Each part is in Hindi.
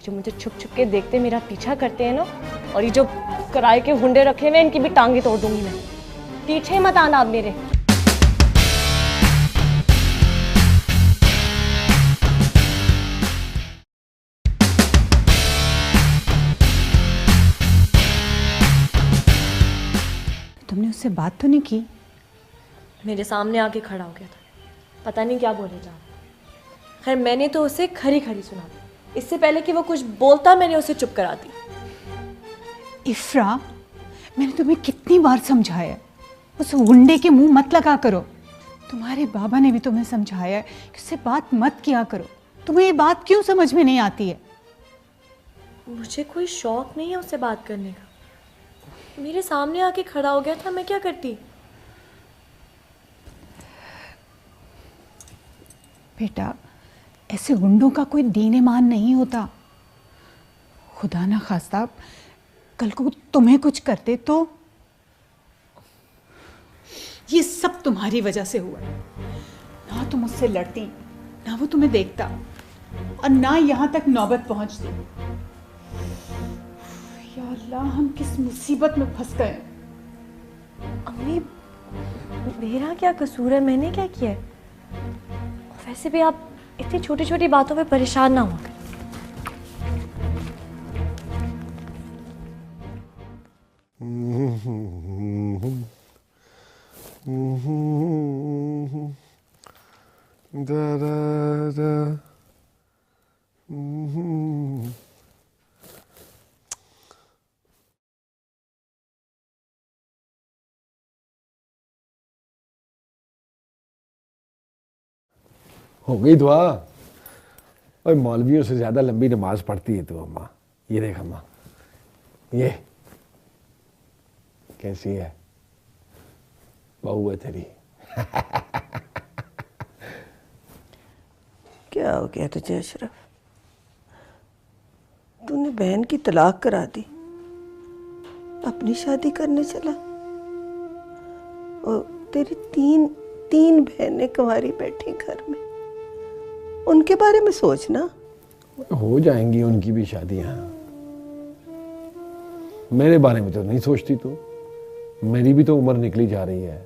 जो मुझे छुप छुप के देखते मेरा पीछा करते हैं ना, और ये जो किराए के हुंडे रखे हुए इनकी भी टांगे तोड़ दूंगी मैं। पीछे मत आना आप मेरे। तुमने उससे बात तो नहीं की? मेरे सामने आके खड़ा हो गया था, पता नहीं क्या बोले जा रहा। खैर मैंने तो उसे खरी खरी सुना दी। इससे पहले कि वो कुछ बोलता मैंने उसे चुप करा दी। इफ्रा, मैंने तुम्हें कितनी बार समझाया उस गुंडे के मुंह मत लगा करो। तुम्हारे बाबा ने भी तुम्हें समझाया कि उससे बात मत किया करो। तुम्हें ये बात क्यों समझ में नहीं आती है? मुझे कोई शौक नहीं है उससे बात करने का। मेरे सामने आके खड़ा हो गया था, मैं क्या करती? बेटा, ऐसे गुंडों का कोई दीन ईमान नहीं होता। खुदा ना खास्ता कल को तुम्हें कुछ करते तो। ये सब तुम्हारी वजह से हुआ। ना तुम उससे लड़ती, ना वो तुम्हें देखता, और ना यहाँ तक नौबत पहुंचती। या अल्लाह, हम किस मुसीबत में फंस गए। अम्मी, मेरा क्या कसूर है? मैंने क्या किया है? वैसे भी आप इतनी छोटी छोटी बातों पे परेशान ना हो। हो गई दुआ? और मौलवियों से ज्यादा लंबी नमाज पढ़ती है तू अम्मा। ये देख अम्मा, ये कैसी है बहू है तेरी। क्या हो गया तुझे अशरफ? तूने बहन की तलाक करा दी, अपनी शादी करने चला, और तेरी तीन बहनें कुंवारी बैठी घर में। उनके बारे में सोचना। हो जाएंगी उनकी भी शादियां। मेरे बारे में तो नहीं सोचती तू। मेरी भी तो उम्र निकली जा रही है।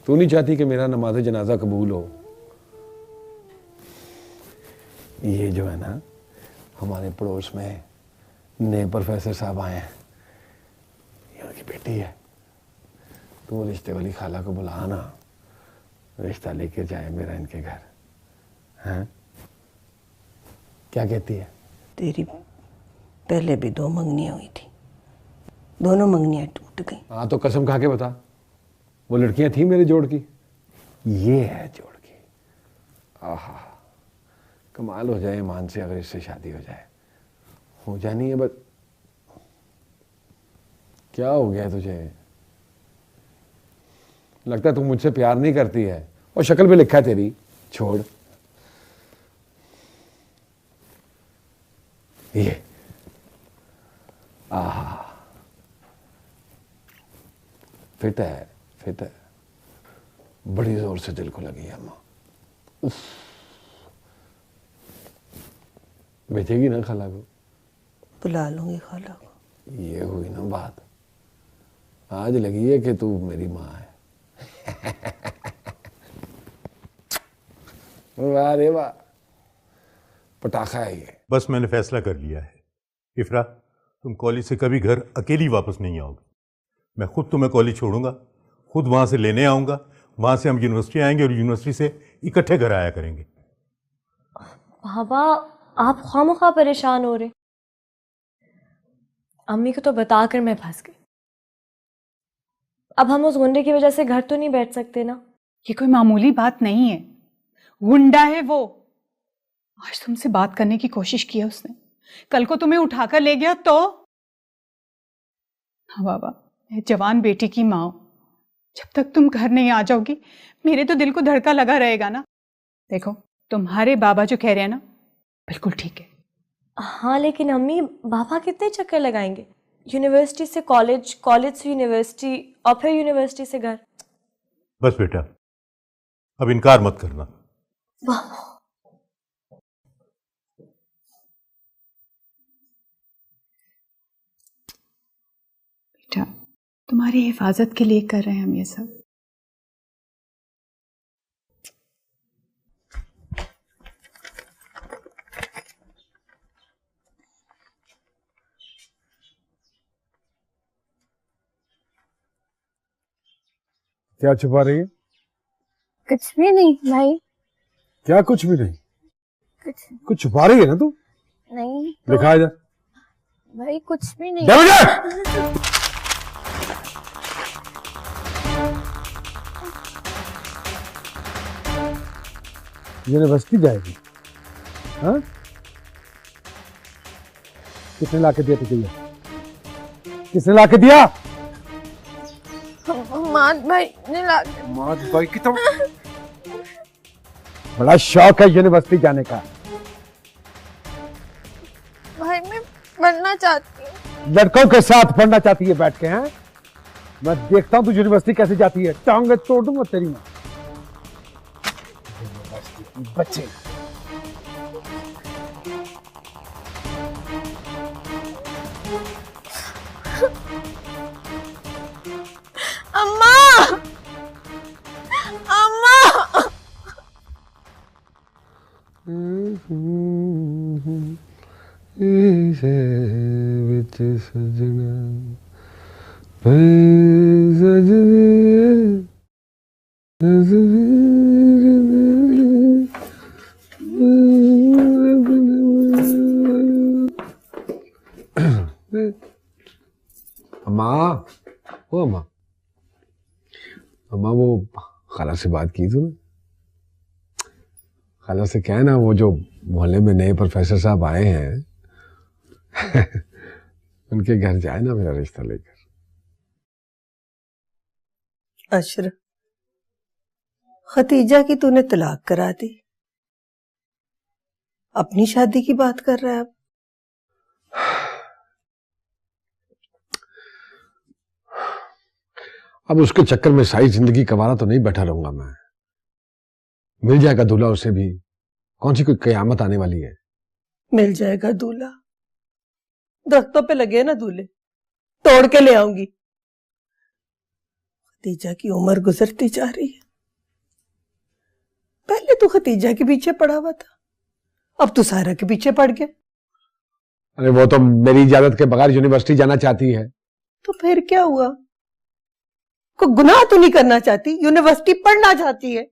तू नहीं चाहती कि मेरा नमाज जनाजा कबूल हो? ये जो है ना, हमारे पड़ोस में नए प्रोफेसर साहब आए हैं, ये उनकी बेटी है। तो रिश्ते वाली खाला को बुला ना, रिश्ता लेके जाए मेरा इनके घर। हैं? क्या कहती है? तेरी पहले भी 2 मंगनियां हुई थी, दोनों मंगनियां टूट गई। हाँ तो कसम खा के बता, वो लड़कियां थी मेरे जोड़ की? ये है जोड़ की। आहा, कमाल हो जाए ईमान से अगर इससे शादी हो जाए। हो जानी है बस। क्या हो गया तुझे? लगता है तू मुझसे प्यार नहीं करती है, और शक्ल पे लिखा है तेरी। छोड़ ये। आहा, फिट है, फिट है। बड़ी जोर से दिल को लगी है अम्मा। उफ, बेचेगी ना खाला को? बुला लूंगी खाला को। ये हुई ना बात। आज लगी है कि तू मेरी माँ है। वाह रे वाह, पटाखा है ये। बस मैंने फैसला कर लिया है। इफ्रा, तुम कॉलेज से कभी घर अकेली वापस नहीं आओगी। मैं खुद तुम्हें कॉलेज छोड़ूंगा, खुद वहां से लेने आऊंगा। वहां से हम यूनिवर्सिटी आएंगे और यूनिवर्सिटी से इकट्ठे घर आया करेंगे। बाबा, आप खामखा परेशान हो रहे। अम्मी को तो बताकर मैं फंस गई। अब हम उस गुंडे की वजह से घर तो नहीं बैठ सकते ना। ये कोई मामूली बात नहीं है। गुंडा है वो। आज तुमसे बात करने की कोशिश की है उसने, कल को तुम्हें उठाकर ले गया तो? हाँ बाबा, मैं जवान बेटी की माँ हूं। जब तक तुम घर नहीं आ जाओगी मेरे तो दिल को धड़का लगा रहेगा ना। देखो, तुम्हारे बाबा जो कह रहे हैं ना, बिल्कुल ठीक है। हाँ लेकिन अम्मी, बाबा कितने चक्कर लगाएंगे? यूनिवर्सिटी से कॉलेज, कॉलेज से यूनिवर्सिटी, और फिर यूनिवर्सिटी से घर। बस बेटा, अब इनकार मत करना। तुम्हारी हिफाजत के लिए कर रहे हैं हम ये सब। क्या छुपा रही है? कुछ भी नहीं भाई। क्या कुछ भी नहीं? कुछ कुछ छुपा रही है ना तू? नहीं दिखा जा। भाई, कुछ भी नहीं। यूनिवर्सिटी जाएगी? हाँ? किसने लाके दिया तुझे ये? किसने लाके दिया? मात भाई ने ला। मात भाई की तो बड़ा शौक है यूनिवर्सिटी जाने का। भाई मैं पढ़ना चाहती हूँ। लड़कों के साथ पढ़ना चाहती है बैठ के? हैं? मैं देखता हूँ तू यूनिवर्सिटी कैसे जाती है। टांगे तोड़ दूंगा तेरी माँ। बच्चे अम्मा, अम्मा। अम्मा, ओ अम्मा, अम्मा वो खाला से बात की तूने? खाला से क्या है ना, वो जो मोहल्ले में नए प्रोफेसर साहब आए हैं उनके घर जाए ना मेरा रिश्ता लेकर। अशरफ, खतीजा की तूने तलाक करा दी, अपनी शादी की बात कर रहा है अब? अब उसके चक्कर में सारी जिंदगी कवारा तो नहीं बैठा रहूंगा मैं। मिल जाएगा दूल्हा उसे भी। कौन सी कोई कयामत आने वाली है? मिल जाएगा दूल्हा। दरख्तों पे लगे ना दूल्हे, तोड़ के ले आऊंगी। खतीजा की उम्र गुजरती जा रही है। पहले तो खतीजा के पीछे पड़ा हुआ था, अब तो सारा के पीछे पड़ गया। अरे वो तो मेरी इजाजत के बगैर यूनिवर्सिटी जाना चाहती है। तो फिर क्या हुआ? कोई गुनाह तो नहीं करना चाहती, यूनिवर्सिटी पढ़ना चाहती है।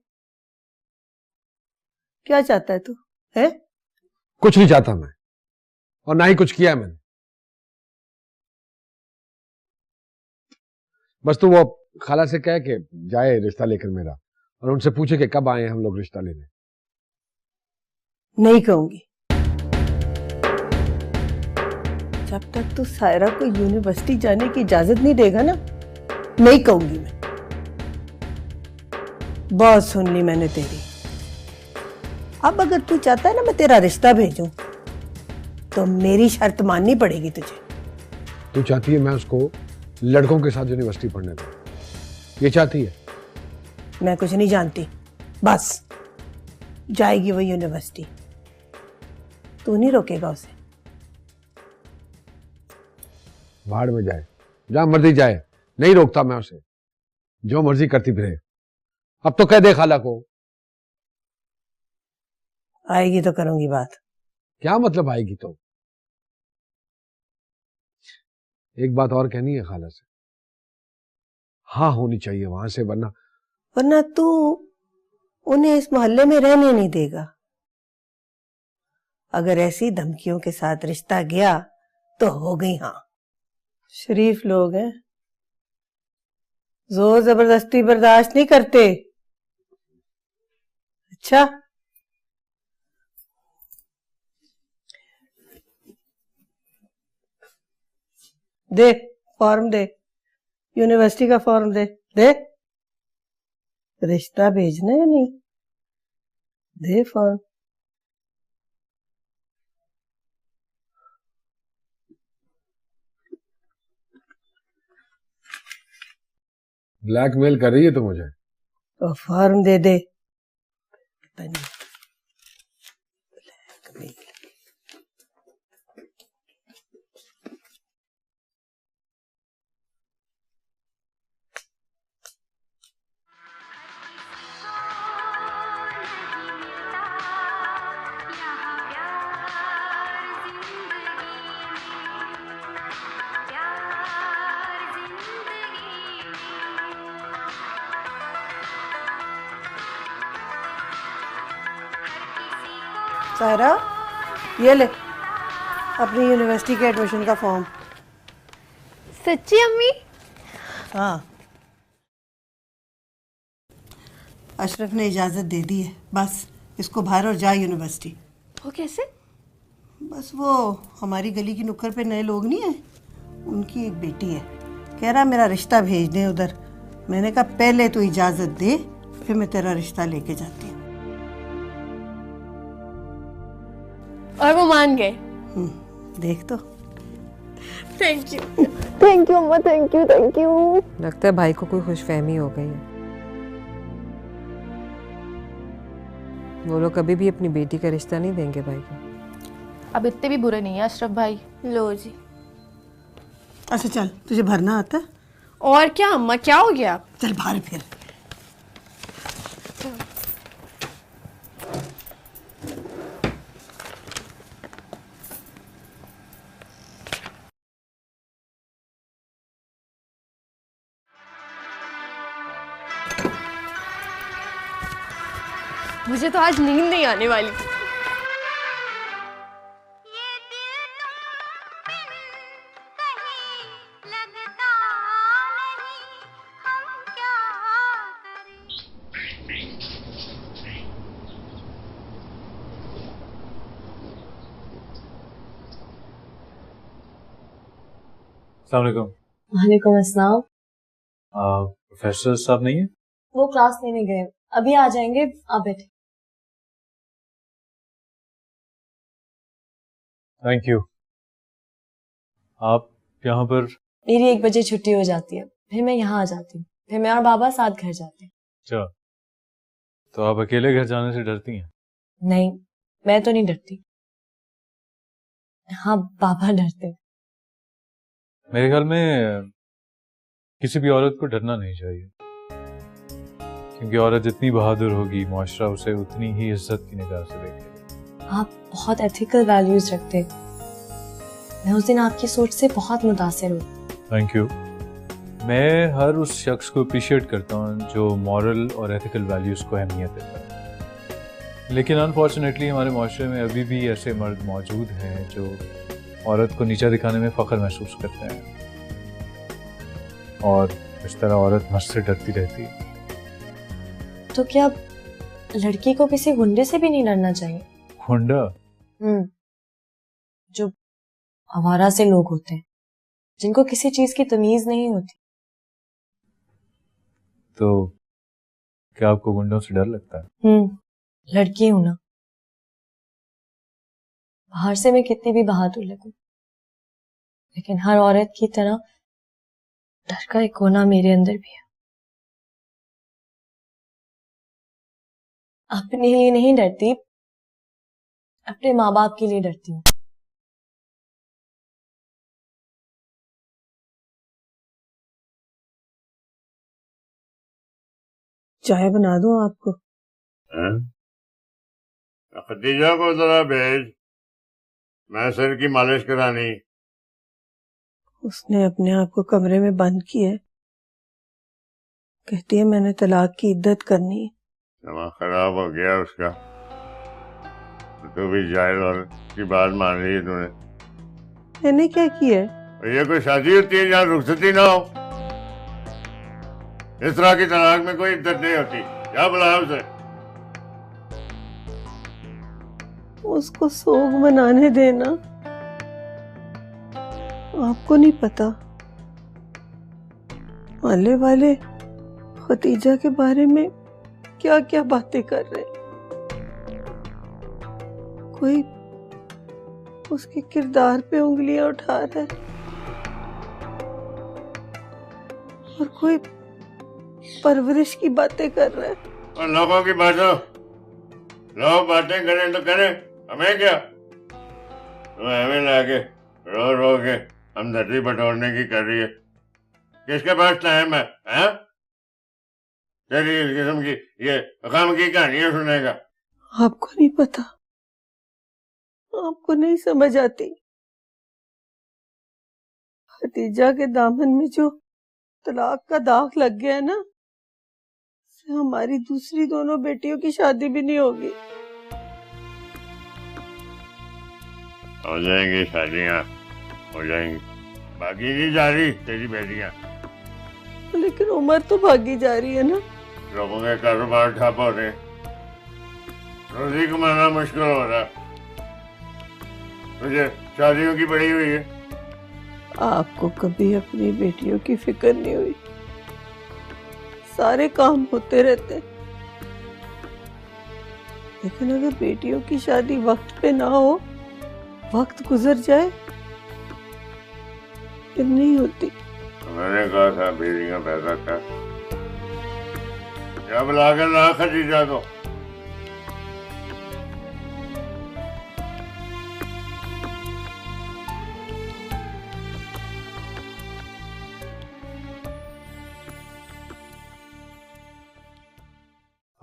क्या चाहता है तू? है? कुछ नहीं चाहता मैं, और ना ही कुछ किया है मैंने। बस तू वो खाला से कह के जाए रिश्ता लेकर मेरा, और उनसे पूछे कि कब आए हैं हम लोग रिश्ता लेने। नहीं कहूंगी। जब तक तू सायरा को यूनिवर्सिटी जाने की इजाजत नहीं देगा ना, नहीं कहूंगी मैं। बहुत सुन ली मैंने तेरी। अब अगर तू चाहता है ना मैं तेरा रिश्ता भेजूं, तो मेरी शर्त माननी पड़ेगी तुझे। तू चाहती है मैं उसको लड़कों के साथ यूनिवर्सिटी पढ़ने दूं? ये चाहती है? मैं कुछ नहीं जानती, बस जाएगी वो यूनिवर्सिटी, तू नहीं रोकेगा उसे। भाड़ में जाए, जहां मर्जी जाए, नहीं रोकता मैं उसे। जो मर्जी करती फिरे। अब तो कह दे खाला को। आएगी तो करूंगी बात। क्या मतलब आएगी तो? एक बात और कहनी है खाला से। हाँ होनी चाहिए वहां से, वरना तू उन्हें इस मोहल्ले में रहने नहीं देगा। अगर ऐसी धमकियों के साथ रिश्ता गया तो हो गई। हाँ, शरीफ लोग हैं, जोर जबरदस्ती बर्दाश्त नहीं करते। अच्छा, दे फॉर्म दे, यूनिवर्सिटी का फॉर्म दे। दे, रिश्ता भेजना है नहीं? They form. ब्लैकमेल कर रही है तो मुझे। तो फॉर्म दे दे। पता नहीं, ब्लैकमेल। सारा, ये ले अपनी यूनिवर्सिटी के एडमिशन का फॉर्म। सच्ची अम्मी? हाँ, अशरफ ने इजाज़त दे दी है, बस इसको भर और जा यूनिवर्सिटी। वो कैसे? बस वो हमारी गली की नुक्कड़ पे नए लोग नहीं है, उनकी एक बेटी है, कह रहा मेरा रिश्ता भेज दे उधर। मैंने कहा पहले तो इजाज़त दे, फिर मैं तेरा रिश्ता लेके जाती हूँ। और वो मान गए? देख तो। थैंक यू अम्मा, थैंक यू। लगता है भाई को कोई खुशफहमी हो गई है। वो लोग कभी भी अपनी बेटी का रिश्ता नहीं देंगे भाई को। अब इतने भी बुरे नहीं है अशरफ भाई। लो जी। अच्छा चल, तुझे भरना आता है? और क्या अम्मा, क्या हो गया? चल बाहर फिर। मुझे तो आज नींद नहीं आने वाली। अस्सलाम वालेकुम। वालेकुम अस्सलाम। प्रोफेसर साहब नहीं है? वो क्लास लेने गए, अभी आ जाएंगे, आप बैठे। Thank you. आप यहाँ पर? मेरी 1 बजे छुट्टी हो जाती है, फिर मैं यहाँ आ जाती हूँ, फिर मैं और बाबा साथ घर जाते हैं। अच्छा, तो आप अकेले घर जाने से डरती हैं? नहीं, मैं तो नहीं डरती। हाँ, बाबा डरते। मेरे ख्याल में किसी भी औरत को डरना नहीं चाहिए, क्योंकि औरत जितनी बहादुर होगी, मुआशरा उसे उतनी ही इज्जत की निगाह से देखेगा। आप बहुत एथिकल वैल्यूज रखते। मैं उस दिन आपकी सोच से बहुत मुतासिर हूँ। Thank you. मैं हर उस शख्स को अप्रिशिएट करता हूँ जो मॉरल और एथिकल वैल्यूज को अहमियत देता है, लेकिन अनफॉर्चुनेटली हमारे माशरे में अभी भी ऐसे मर्द मौजूद हैं जो औरत को नीचा दिखाने में फख्र महसूस करते हैं, और इस तरह औरत मर्द से डरती रहती है। तो क्या लड़की को किसी गुंडे से भी नहीं डरना चाहिए? गुंडा? जो आवारा से लोग होते हैं, जिनको किसी चीज की तमीज नहीं होती। तो क्या आपको गुंडों से डर लगता है? लड़की हूं ना, बाहर से मैं कितनी भी बहादुर लगूं, लेकिन हर औरत की तरह डर का एक कोना मेरे अंदर भी है। अपने लिए नहीं डरती, अपने माँ बाप के लिए डरती हूँ। चाय बना दूं आपको? खदीजा को जरा भेज, मैं सिर की मालिश करानी। उसने अपने आप को कमरे में बंद किया है, कहती है मैंने तलाक की इद्दत करनी है। दिमाग खराब हो गया उसका। तो भी जाहिल औरत की बात मान ली है तूने। मैंने क्या किया है? और ये कोई शादी होती है जहाँ रुखसती ना हो? इस तरह की तलाक में कोई इद्दत नहीं होती। क्या बुलाया उसे? उसको सोग मनाने देना। आपको नहीं पता, मोहल्ले वाले खतीजा के बारे में क्या क्या बातें कर रहे हैं। कोई उसके किरदार पे उंगलियां उठा रहा है और कोई परवरिश की बातें कर रहा है। और लोगों की बातों, लोग बातें करें तो करें, हमें क्या? तो हमें लाके रो रो के हमदर्दी बटोरने की कर रही है। किसके पास टाइम है? तेरी इस किस्म की ये गम की कहानियां सुनेगा। आपको नहीं पता, आपको नहीं समझ आती। खतीजा के दामन में जो तलाक का दाग लग गया है ना, उससे हमारी दूसरी दोनों बेटियों की शादी भी नहीं होगी। हो जाएंगी शादियाँ, हो जाएंगी। बाकी नहीं जा रही तेरी बेटियाँ। लेकिन उम्र तो भागी जा रही है ना। लोगों के कारोबार ठप हो रहे, रोजी कमाना मुश्किल हो रहा। तुझे शादियों की पड़ी हुई है। आपको कभी अपनी बेटियों की फिक्र नहीं हुई? सारे काम होते रहते, लेकिन अगर बेटियों की शादी वक्त पे ना हो, वक्त गुजर जाए, फिर नहीं होती। मैंने कहा था बेटियां पैदा कर, जब लाकर ना खदीजा को।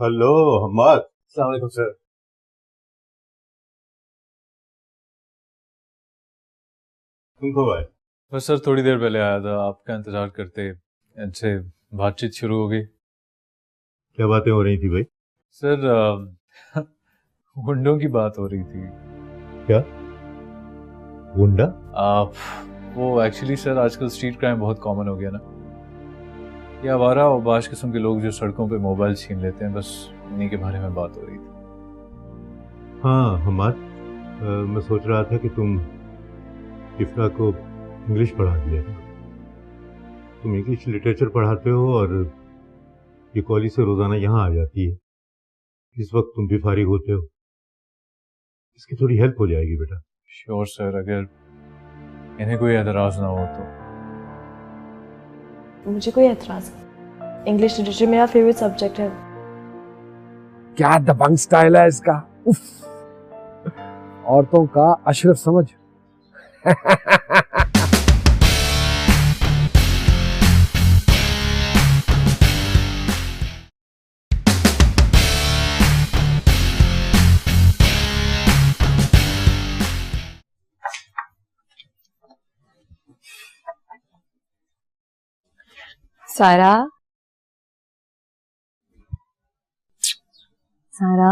हेलो हम्मद। अस्सलाम वालेकुम सर। तुम कब आए? बस सर थोड़ी देर पहले आया था, आपका इंतजार करते इनसे बातचीत शुरू हो गई। क्या बातें हो रही थी भाई? सर गुंडों की बात हो रही थी। क्या गुंडा? वो एक्चुअली सर आजकल स्ट्रीट क्राइम बहुत कॉमन हो गया ना, ये आवारा और बाश किस्म के लोग जो सड़कों पे मोबाइल छीन लेते हैं, बस उन्हीं के बारे में बात हो रही थी। हाँ हम्मद, मैं सोच रहा था कि तुम इफ्रा को इंग्लिश पढ़ा दिया। तुम इंग्लिश लिटरेचर पढ़ाते हो और ये कॉलेज से रोजाना यहाँ आ जाती है। इस वक्त तुम भी फारिग होते हो, इसकी थोड़ी हेल्प हो जाएगी बेटा। श्योर सर, अगर इन्हें कोई एतराज ना हो तो। मुझे कोई एतराज नहीं, इंग्लिश लिटरेचर मेरा फेवरेट सब्जेक्ट है। क्या दबंग स्टाइल है इसका, उफ। औरतों का अशरफ समझ। सारा, सारा,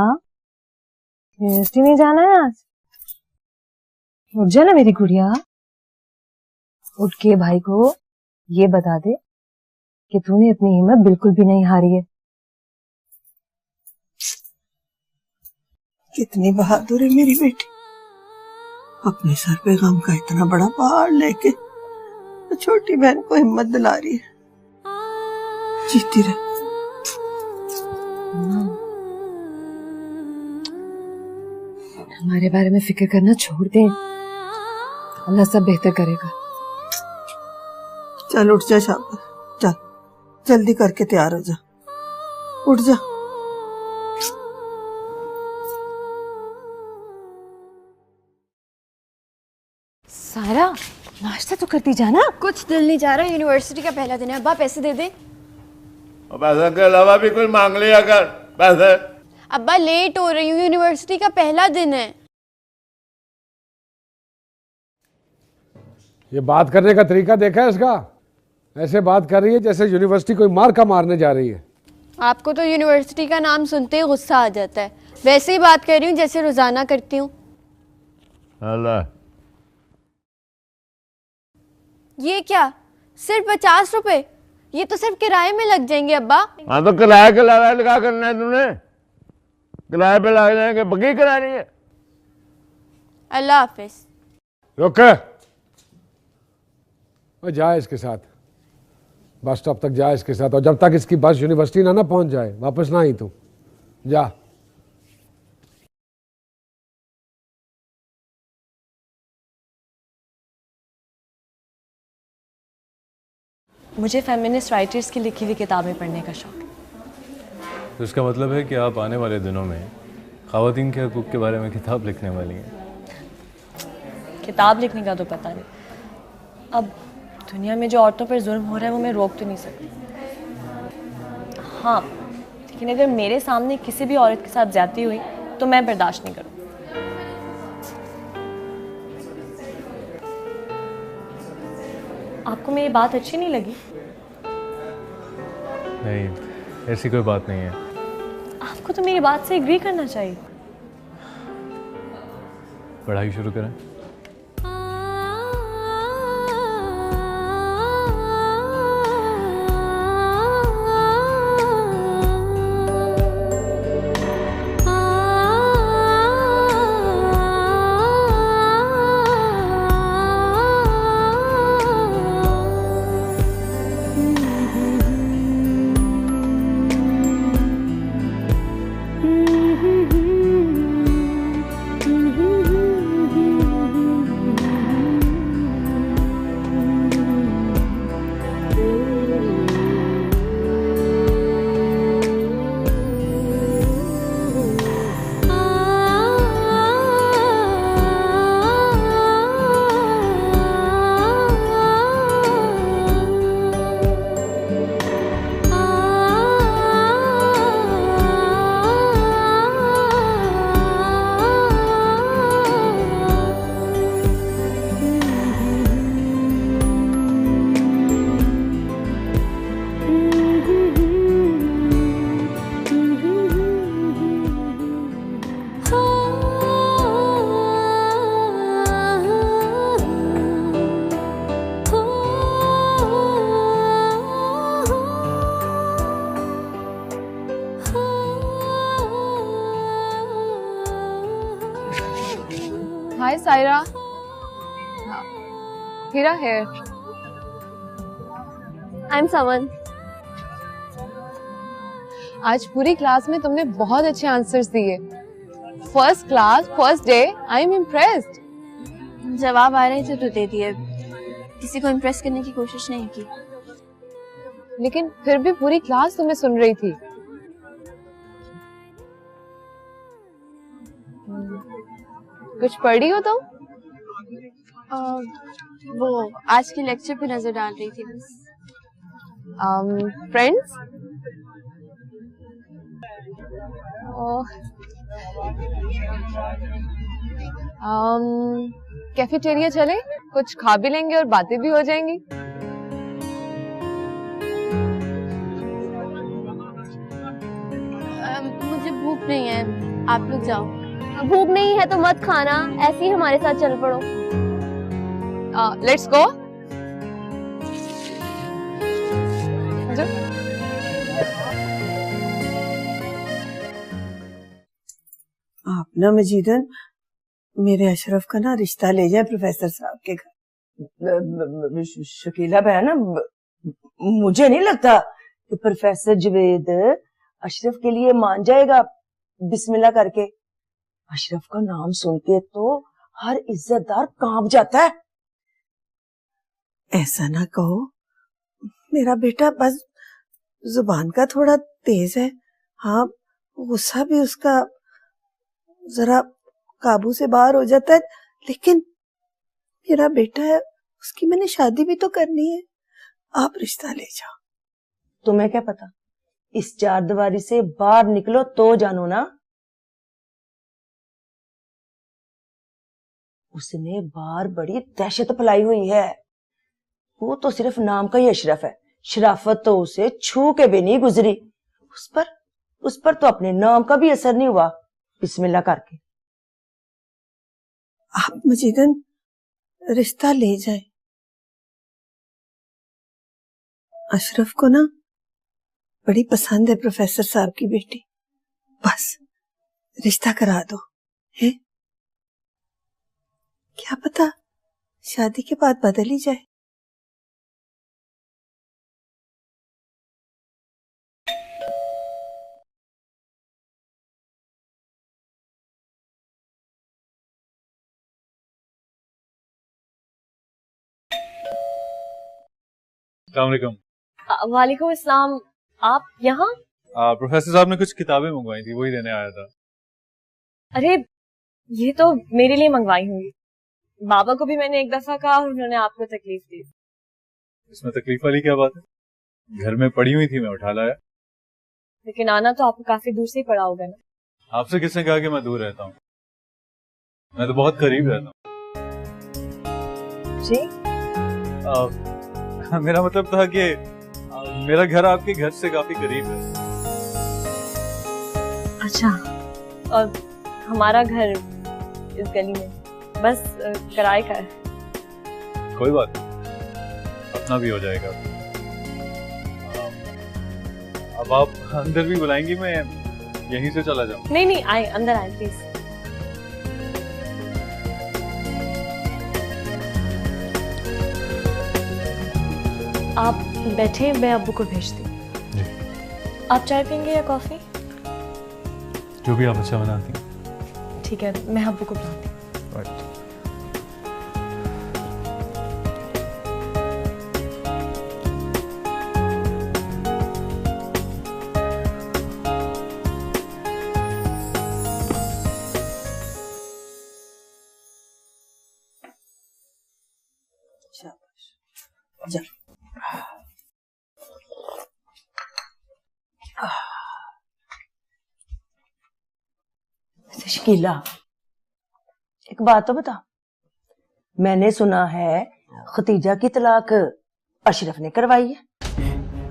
यूनिवर्सिटी नहीं जाना है आज? उठ जा ना मेरी गुड़िया, उठ के भाई को ये बता दे कि तूने अपनी हिम्मत बिल्कुल भी नहीं हारी है। कितनी बहादुर है मेरी बेटी, अपने सर पे गम का इतना बड़ा पहाड़ लेके तो छोटी बहन को हिम्मत दिला रही है। जीती रहे। हमारे बारे में फिक्र करना छोड़ दे, अल्लाह सब बेहतर करेगा। चल उठ जा शाबाश, चल जल्दी करके तैयार हो जा, उठ जा। सारा, नाश्ता तो करती जाना। कुछ दिल नहीं जा रहा, यूनिवर्सिटी का पहला दिन है। अब्बा पैसे दे दे। पैसे के अलावा भी कुछ मांग लिया कर पैसे। अब्बा लेट हो रही हूँ, यूनिवर्सिटी का पहला दिन है। ये बात करने का तरीका देखा है इसका, ऐसे बात कर रही है जैसे यूनिवर्सिटी कोई मार का मारने जा रही है। आपको तो यूनिवर्सिटी का नाम सुनते ही गुस्सा आ जाता है, वैसे ही बात कर रही हूँ जैसे रोजाना करती हूँ। अल्लाह, ये क्या, सिर्फ 50 रुपए? ये तो सिर्फ किराए में लग जाएंगे अब्बा। हाँ तो किराए के अलावा क्या करना है तुमने? किराए पे लग जाएंगे, बगी करानी है। अल्लाह हाफिज। रुक, जा इसके साथ, बस स्टॉप तक जा इसके साथ, और जब तक इसकी बस यूनिवर्सिटी ना पहुंच जाए वापस ना आई तू। जा। मुझे फेमिनिस्ट राइटर्स की लिखी हुई किताबें पढ़ने का शौक है। तो इसका मतलब है कि आप आने वाले दिनों में ख़वातीन के हकूक़ के बारे में किताब लिखने वाली हैं। किताब लिखने का तो पता नहीं, अब दुनिया में जो औरतों पर जुल्म हो रहा है वो मैं रोक तो नहीं सकती। हाँ, लेकिन अगर मेरे सामने किसी भी औरत के साथ ज्यादती हुई तो मैं बर्दाश्त नहीं करूँ। आपको मेरी बात अच्छी नहीं लगी? नहीं, ऐसी कोई बात नहीं है। आपको तो मेरी बात से एग्री करना चाहिए। पढ़ाई शुरू करें? Ira. Hira here. I'm Saman. आज पूरी क्लास में तुमने बहुत अच्छे आंसर्स दिए. First class, first day. I am impressed. जवाब आ रहे थे तो दे दिए. किसी को इम्प्रेस करने की कोशिश नहीं की. लेकिन फिर भी पूरी क्लास तुम्हें सुन रही थी. कुछ पढ़ी हो तुम? वो आज के लेक्चर पे नजर डाल रही थी बस. फ्रेंड्स? कैफेटेरिया चले? कुछ खा भी लेंगे और बातें भी हो जाएंगी. मुझे भूख नहीं है, आप लोग जाओ. भूख नहीं है तो मत खाना, ऐसे ही हमारे साथ चल पड़ो. Let's go. आप ना मजीदन मेरे अशरफ का ना रिश्ता ले जाए प्रोफेसर साहब के घर. शकीला बहन, मुझे नहीं लगता कि प्रोफेसर जवेद अशरफ के लिए मान जाएगा बिस्मिल्लाह करके. अशरफ का नाम सुन के तो हर इज्जतदार कांप जाता है. ऐसा ना कहो, मेरा बेटा बस जुबान का थोड़ा तेज है. हाँ, गुस्सा भी उसका जरा काबू से बाहर हो जाता है, लेकिन मेरा बेटा है, उसकी मैंने शादी भी तो करनी है. आप रिश्ता ले जाओ. तुम्हें क्या पता, इस चारदीवारी से बाहर निकलो तो जानो ना. उसने बाहर बड़ी दहशत फैलाई हुई है. वो तो सिर्फ नाम का ही अशरफ है, शराफत तो उसे छू के भी नहीं गुजरी. उस पर तो अपने नाम का भी असर नहीं हुआ बिस्मिल्लाह करके. आप मजीदन रिश्ता ले जाए. अशरफ को ना बड़ी पसंद है प्रोफेसर साहब की बेटी. बस रिश्ता करा दो. है क्या पता शादी के बाद बदल ही जाए. अस्सलामुअलैकुम. वालेकुम अस्सलाम. आप यहाँ? प्रोफेसर साहब ने कुछ किताबें मंगवाई थी, वही देने आया था. अरे ये तो मेरे लिए मंगवाई होंगी. बाबा को भी मैंने एक दफा कहा और उन्होंने आपको तकलीफ दी. इसमें तकलीफ वाली क्या बात है? घर में पड़ी हुई थी, मैं उठा लाया. लेकिन आना तो आपको काफी दूर से ही पड़ा होगा ना. आपसे किसने कहा कि मैं दूर रहता हूँ? मैं तो बहुत करीब रहता हूँ. जी? मेरा मतलब था कि मेरा घर आपके घर से काफी करीब है. अच्छा. और हमारा घर इस गली में, बस किराए का है. कोई बात नहीं, अपना भी हो जाएगा. अब आप अंदर भी बुलाएंगी, मैं यहीं से चला जाऊं? नहीं, आए अंदर आए प्लीज. आप बैठे, मैं अब्बू को भेजती हूँ. आप चाय पियेंगे या कॉफी? जो भी आप अच्छा बनाती हैं. ठीक है, मैं अब्बू को बुलाती हूँ. जा. शकीला, एक बात तो बता, मैंने सुना है खतीजा की तलाक अशरफ ने करवाई है.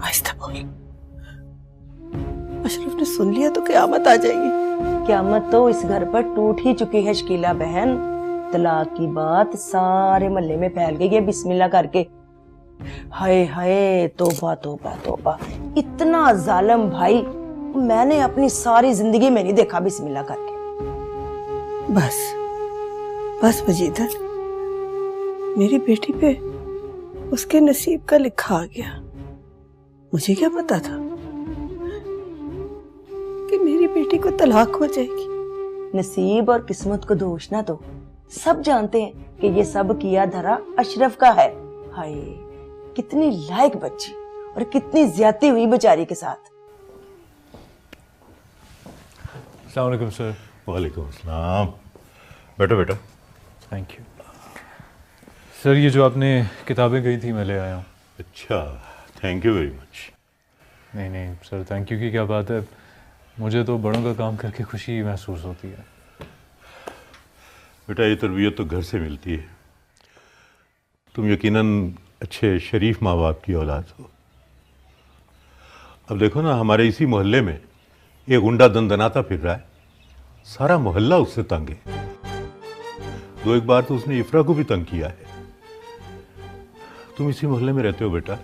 आहिस्ता बोल. अशरफ ने सुन लिया तो क़यामत आ जाएगी. क़यामत तो इस घर पर टूट ही चुकी है शकीला बहन. तलाक की बात सारे मोहल्ले में फैल गई है बिस्मिल्लाह करके. हाय हाय, तौबा तौबा तौबा. इतना जालिम भाई मैंने अपनी सारी जिंदगी में नहीं देखा बिस्मिल्लाह करके. बस बस वजीदर, मेरी बेटी पे उसके नसीब का लिखा आ गया। मुझे क्या पता था कि मेरी बेटी को तलाक हो जाएगी। नसीब और किस्मत को दोष ना दो। सब जानते हैं कि ये सब किया धरा अशरफ का है। हाय, कितनी लायक बच्ची और कितनी ज्यादती हुई बेचारी के साथ। अस्सलाम वालेकुम सर। वालेकुम अस्सलाम। बैठो बेटा। Thank you sir. ये जो आपने किताबें गई थी मैं ले आया हूँ। अच्छा, थैंक यू वेरी मच। नहीं नहीं सर, थैंक यू की क्या बात है। मुझे तो बड़ों का काम करके खुशी महसूस होती है। बेटा, ये तरबियत तो घर से मिलती है। तुम यकीनन अच्छे शरीफ माँ बाप की औलाद हो। अब देखो ना, हमारे इसी मोहल्ले में एक गुंडा दंदनाता फिर रहा है। सारा मोहल्ला उससे तंग है। दो एक बार तो उसने इफ्रा को भी तंग किया है। तुम इसी मोहल्ले में रहते हो बेटा,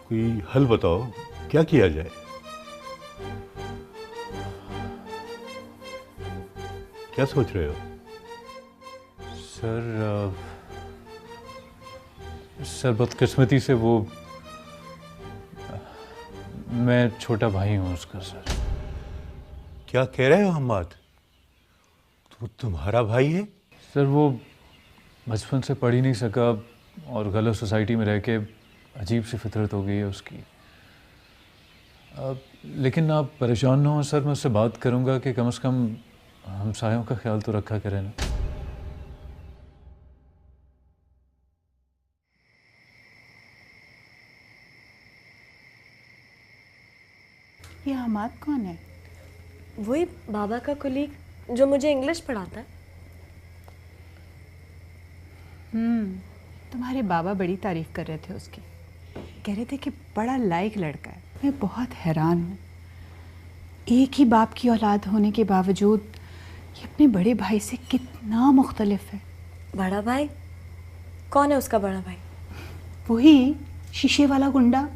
कोई हल बताओ, क्या किया जाए? क्या सोच रहे हो? सर बदकिस्मती से वो मैं छोटा भाई हूँ उसका सर। क्या कह रहे हो हम्माद? तो तुम्हारा भाई है? सर वो बचपन से पढ़ ही नहीं सका और गलत सोसाइटी में रह के अजीब सी फितरत हो गई है उसकी। लेकिन आप परेशान ना हो सर, मैं उससे बात करूँगा कि कम से कम हमसायों का ख्याल तो रखा करें ना। ये हमाद कौन है? वही बाबा का कुलीग जो मुझे इंग्लिश पढ़ाता है। तुम्हारे बाबा बड़ी तारीफ कर रहे थे उसकी। कह रहे थे कि बड़ा लायक लड़का है। मैं बहुत हैरान हूँ, एक ही बाप की औलाद होने के बावजूद ये अपने बड़े भाई से कितना मुख्तलिफ है। बड़ा भाई? कौन है उसका बड़ा भाई? वही शीशे वाला गुंडा,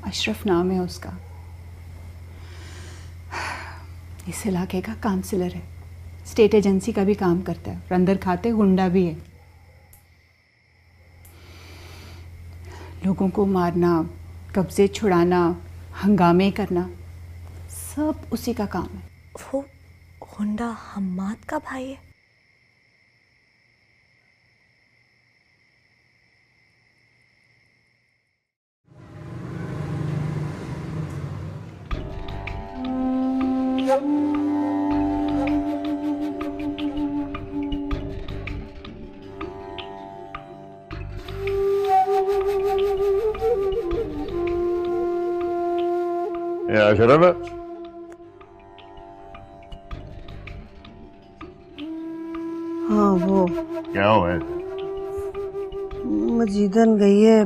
अशरफ नाम है उसका। इस इलाके का काउंसलर है, स्टेट एजेंसी का भी काम करता है और अंदर खाते गुंडा भी है। लोगों को मारना, कब्जे छुड़ाना, हंगामे करना, सब उसी का काम है। वो गुंडा हम्माद का भाई है? अशरफ, हाँ वो क्या हुआ है? मजीदन गई है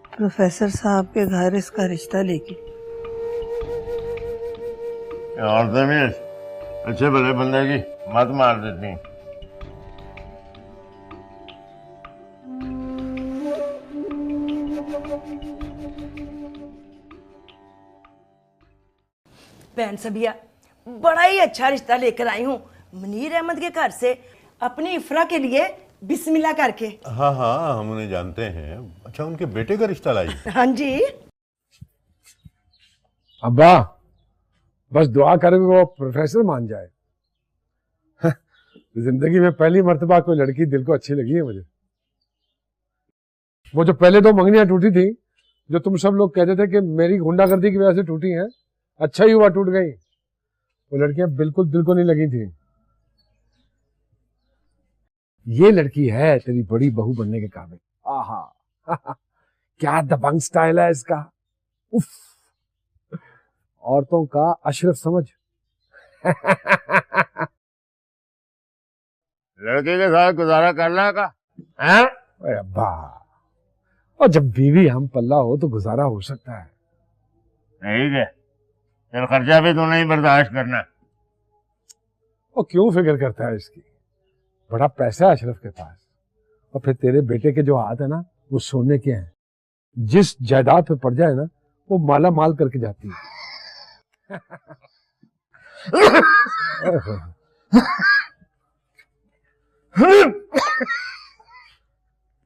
प्रोफेसर साहब के घर इसका रिश्ता लेके। औरतें भी अच्छे भले बंदे की मत मार देती हैं। बहन सबिया, बड़ा ही अच्छा रिश्ता लेकर आई हूँ मुनीर अहमद के घर से अपनी इफ्रा के लिए बिस्मिल्लाह करके। हाँ हाँ, हम उन्हें जानते हैं। अच्छा, उनके बेटे का रिश्ता लाई? हाँ जी। अब्बा, बस दुआ करें वो प्रोफेसर मान जाए। जिंदगी में पहली मर्तबा कोई लड़की दिल को अच्छी लगी है मुझे। वो जो पहले 2 मंगनियां टूटी थी, जो तुम सब लोग कहते थे कि मेरी गुंडागर्दी की वजह से टूटी हैं, अच्छा ही हुआ टूट गई। वो लड़कियां बिल्कुल दिल को नहीं लगी थी। ये लड़की है तेरी बड़ी बहू बनने के काबिल। आहा, क्या दबंग स्टाइल है इसका। उफ, औरतों का अशरफ समझ। लड़के के साथ गुजारा करना का है? अरे अब्बा, और जब बीवी हम पल्ला हो तो गुजारा हो सकता है। ठीक है, फिर खर्चा भी तो नहीं बर्दाश्त करना। और क्यों फिक्र करता है इसकी, बड़ा पैसा है अशरफ के पास। और फिर तेरे बेटे के जो हाथ है ना, वो सोने के हैं। जिस जायदाद पे पड़ जाए ना, वो माला माल करके जाती है।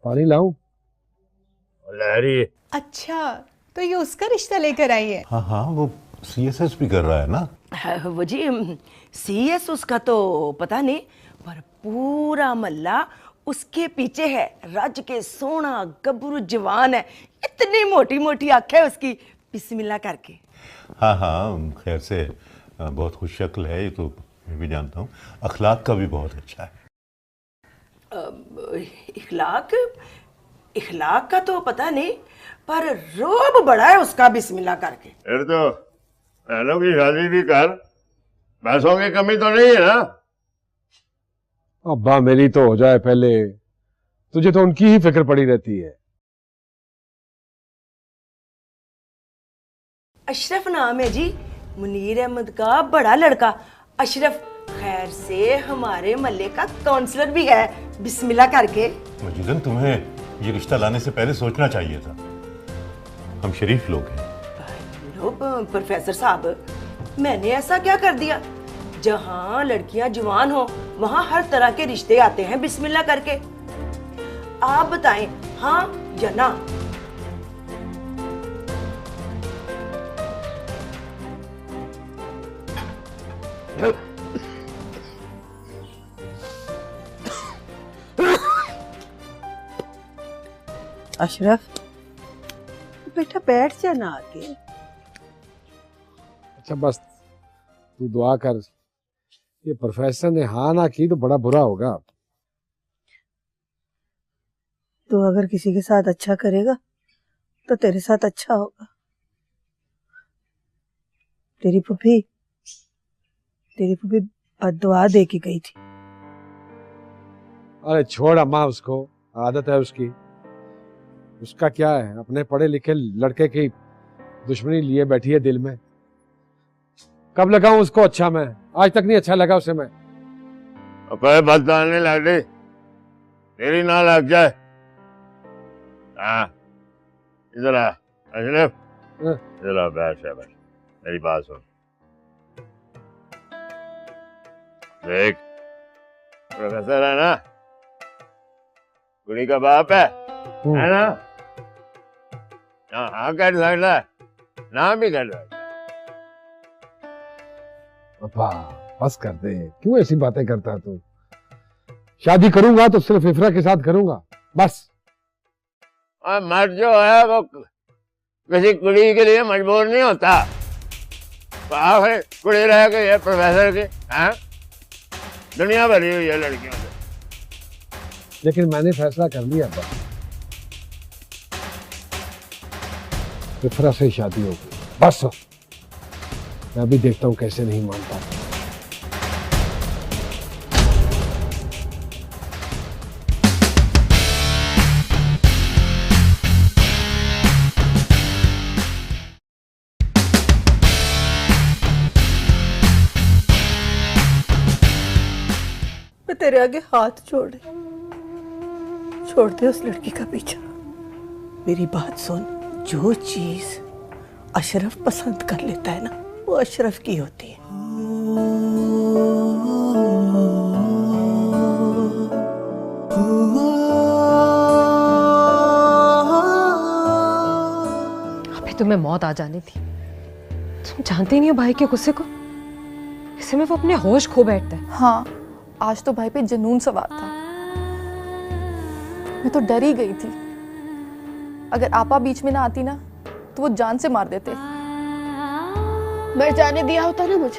पानी लाऊं? लहरी। अच्छा, तो ये उसका रिश्ता लेकर आई है। हाँ हाँ, वो CSS भी कर रहा है ना। वो जी CS उसका तो पता नहीं, पर पूरा मल्ला उसके पीछे है। रज के सोना गबरू जवान है, इतनी मोटी मोटी आंखें उसकी, बिस्मिल्लाह करके। हाँ हाँ, खैर से बहुत खुश शक्ल है, ये तो मैं भी जानता हूँ। अखलाक का भी बहुत अच्छा है। इखलाक का तो पता नहीं, पर रोब बड़ा है उसका, बिस्मिल्लाह करके। फिर तो बहनों की शादी भी कर, पैसों की कमी तो नहीं है ना? अब्बा मेरी तो हो जाए पहले, तुझे तो उनकी ही फिक्र पड़ी रहती है। अशरफ नाम है जी, मुनीर अहमद का बड़ा लड़का। अशरफ खैर से हमारे मल्ले का काउंसलर भी है, बिस्मिल्लाह करके। मजीदन, तुम्हें ये रिश्ता लाने से पहले सोचना चाहिए था। हम शरीफ लोग हैं। प्रोफेसर साहब, मैंने ऐसा क्या कर दिया? जहाँ लड़कियां जवान हो वहाँ हर तरह के रिश्ते आते हैं, बिस्मिल्लाह करके। आप बताएं, हाँ या ना? अशरफ बेटा बैठ जा ना आके। अच्छा बस तू दुआ कर, ये प्रोफेसर ने हाँ ना की तो बड़ा बुरा होगा। तू अगर किसी के साथ अच्छा करेगा तो तेरे साथ अच्छा होगा। तेरी पुप्पी बद्दुआ दे के गई थी। अरे छोड़ अम्मा, उसको आदत है उसकी। उसका क्या है, अपने पढ़े लिखे लड़के की दुश्मनी लिए बैठी है दिल में। कब लगाऊं उसको अच्छा? मैं आज तक नहीं अच्छा लगा उसे मैं। अबे बात डालने लग गई, तेरी ना लग जाए। हाँ, इधर आ अशरफ, इधर आ, बैठ जा, बैठ। मेरी बात सुन, देख, प्रोफेसर है ना, कुड़ी का बाप है ना? हाँ कर सकता है, ना भी कर सकता है। पापा बस कर दे, क्यों ऐसी बातें करता है तू? शादी करूंगा तो सिर्फ इफ्रा के साथ करूंगा, बस। और मर्द जो है वो किसी कुड़ी के लिए मजबूर नहीं होता। आखिर कुड़ी रह गई है प्रोफेसर की, हाँ? दुनिया भरी हुई है लड़कियों से। लेकिन मैंने फैसला कर लिया था, इफ्रा से शादी होगी, बस। मैं अभी देखता हूँ कैसे नहीं मानता। मैं तेरे आगे हाथ छोड़ दे उस लड़की का पीछा। मेरी बात सुन, जो चीज अशरफ पसंद कर लेता है ना, वो अशरफ की होती है। अबे तुम्हें मौत आ जानी थी। तुम जानते नहीं हो भाई के गुस्से को, ऐसे में वो अपने होश खो बैठता है। हाँ, आज तो भाई पे जुनून सवार था। मैं तो डर ही गई थी, अगर आपा बीच में ना आती ना तो वो जान से मार देते। मर जाने दिया होता ना मुझे।